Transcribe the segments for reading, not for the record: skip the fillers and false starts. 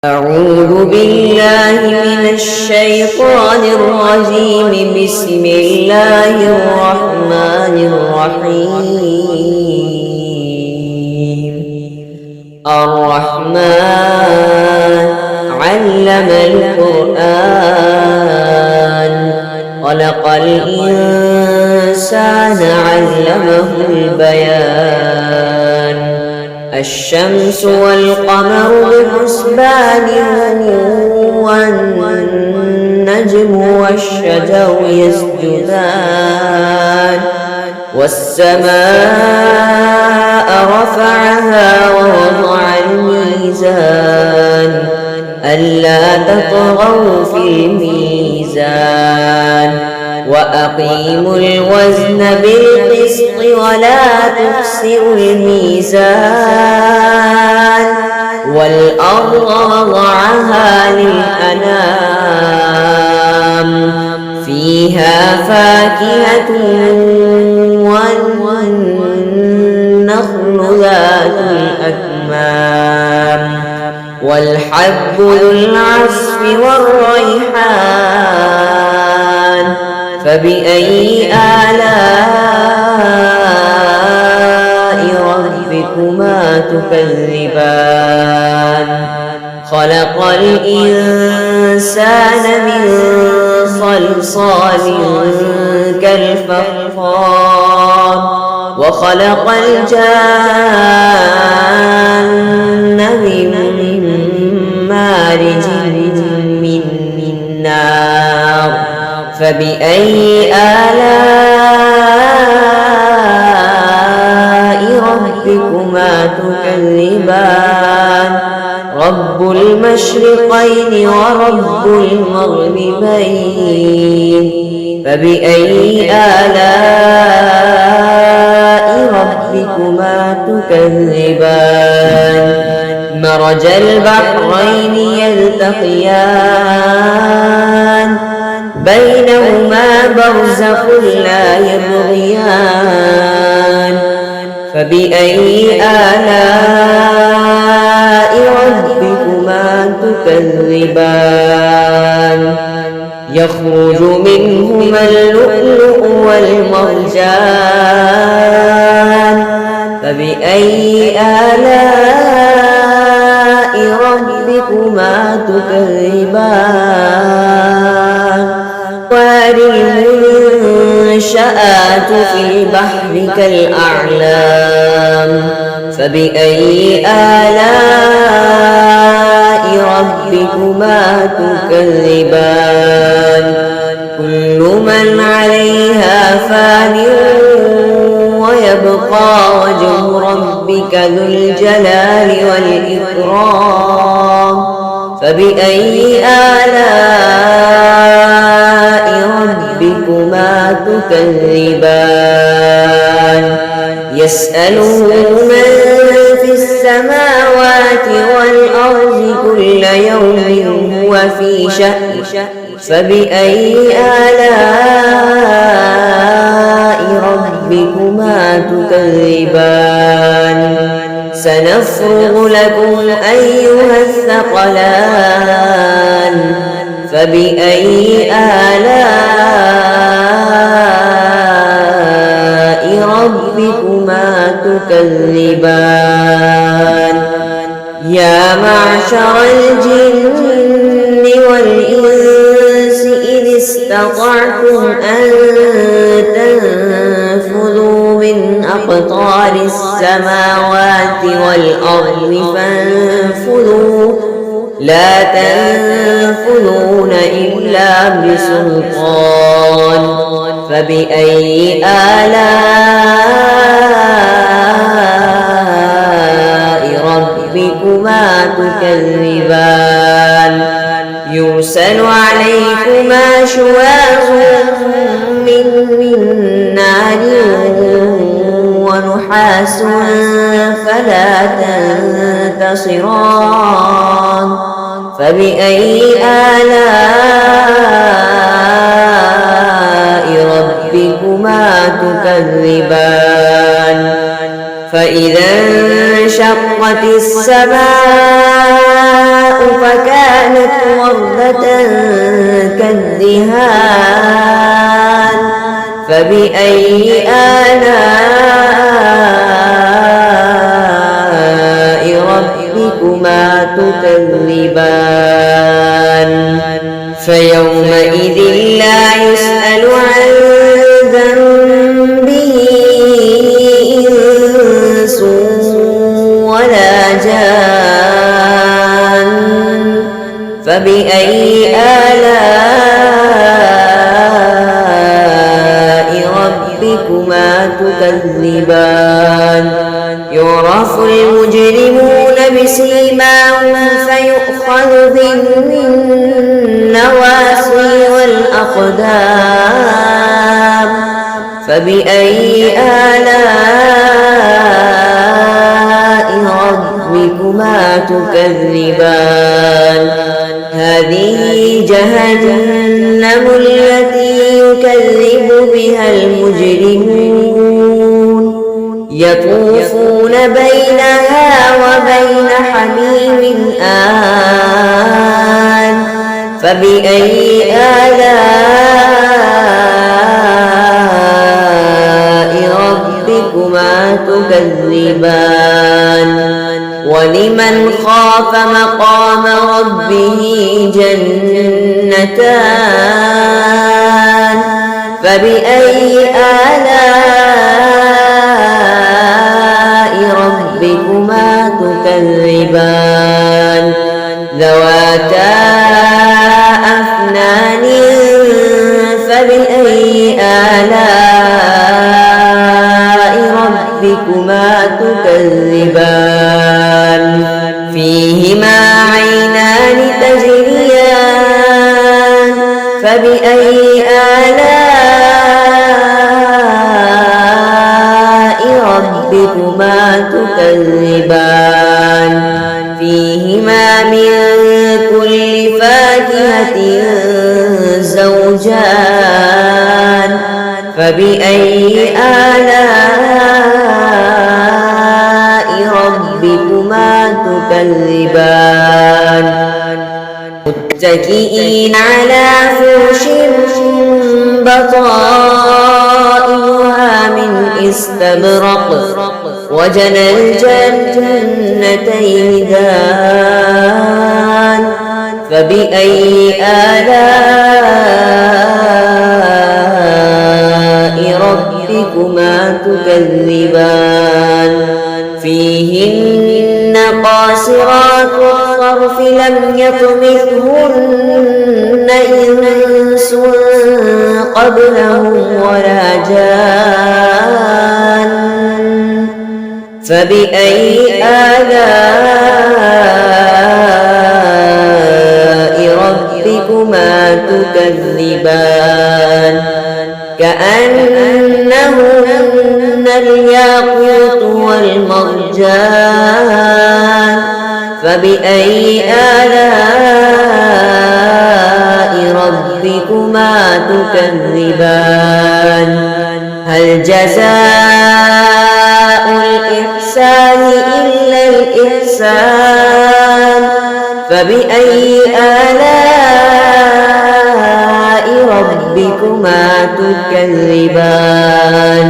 أعوذ بالله من الشيطان الرجيم. بسم الله الرحمن الرحيم. الرحمن علم القرآن، خلق الإنسان علمه البيان. الشمس والقمر بحسبان، والنجم والشجر يسجدان. والسماء رفعها ووضع الميزان، ألا تطغوا في الميزان. وأقيموا الوزن بالقسط ولا تخسروا الميزان. والأرض وضعها للأنام، فيها فاكهة والنخل ذات الأكمام، والحب ذو العصف والريحان. فبأي آلاء ربكما تكذبان؟ خلق الإنسان من صلصال كالفخار، وخلق الجان من مارج من نار. فبأي آلاء ربكما تكذبان؟ رب المشرقين ورب المغربين. فبأي آلاء ربكما تكذبان؟ مرج البحرين يلتقيان، بينهما برزخ لا يبغيان. فبأي آلاء ربكما تكذبان؟ يخرج منهما اللؤلؤ والمرجان. فبأي آلاء ربكما تكذبان؟ والمنشآت في البحر كالأعلام. فبأي آلاء ربكما تكذبان؟ كل من عليها فان، ويبقى وجه ربك ذو الجلال والإكرام. فبأي آلاء ربكما تكذبان؟ يسأله من في السماوات والأرض كل يوم هو في شأن. فبأي آلاء ربكما تكذبان؟ سنفرغ لكم أيها الثقلان. فبأي آلاء ربكما تكذبان؟ يا معشر الجن والإنس إن استطعتم أن تنفذوا من أقطار السماوات والأرض فانفذوا، لا تنفذون إلا بسلطان. فبأي آلاء ربكما تكذبان؟ يرسل عليكما شواظ من نار ونحاس فلا تنتصران. فبأي آلاء ربكما تكذبان؟ فإذا انشقت السماء فكانت وردة كالدهان فبأي آلاء ربكما تكذبان فيومئذ لا يسأل عن ذنبه إنس ولا جان فبأي آلاء ربكما تكذبان يعرف المجرمون بسيماهم فيؤخذ بالنواصي والأقدام فبأي آلاء ربكما تكذبان هذه جهنم التي يكذب بها المجرمون يطوفون بينها وبين حميم آن فبأي آلاء ربكما تكذبان ولمن خاف مقام ربه جنتان فبأي آلاء ربكما تكذبان ذواتا أفنان فبأي آلاء ربكما تكذبان فيهما عينان تجريان فبأي آلاء ربكما تكذبان فيهما من كل فاكهة زوجان فبأي آلاء ربكما تكذبان متكئين على فرش بطائنها من استبرق وجنى الجنتين دان فبأي آلاء ربكما تكذبان فيهن قاصرات الطرف لم يطمثهن إنس قبلهم ولا جان فبأي آلاء ربكما تكذبان كأنهن الياقوت والمرجان فبأي آلاء ربكما تكذبان هل جزاء الإحسان إلا الإحسان فبأي آلاء ربكما تكذبان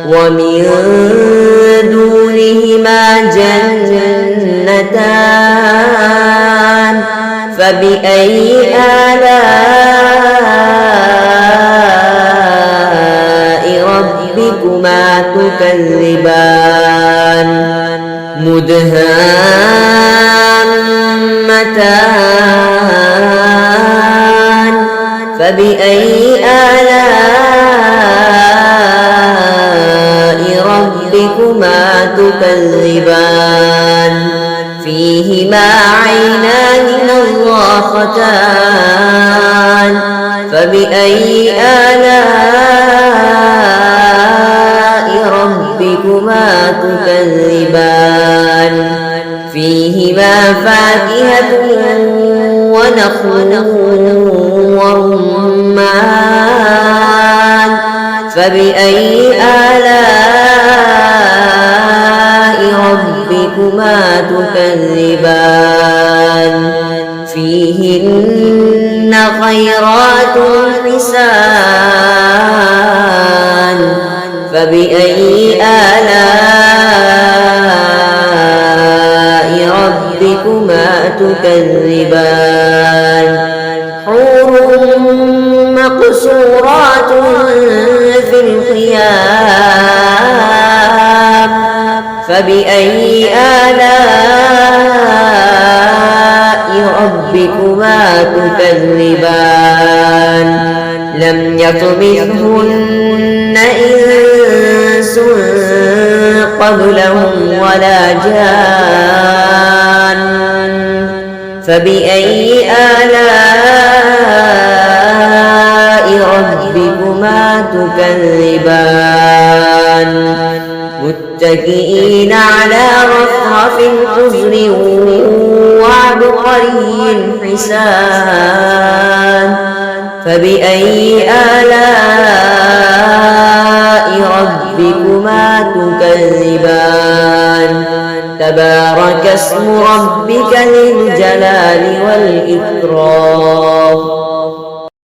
ومن دونهما جنتان فبأي آلاء ربكما تكذبان مدهامتان فبأي آلاء ربكما تكذبان فيهما عينان نضاختان فبأي آلاء ربكما تكذبان فيهما فاكهة ونخل ورمان فبأي آلاء ربكما ربكما تكذبان فيهن خيرات حسان فبأي آلاء ربكما تكذبان حور مقصورات في الخيام فبأي آلاء ربكما تكذبان لم يطمثهن إنس قبلهم ولا جان فبأي آلاء ربكما تكذبان متكئين على رفرف خضر وعبقري حسان فبأي آلاء ربكما تكذبان تبارك اسم ربك ذي الجلال والإكرام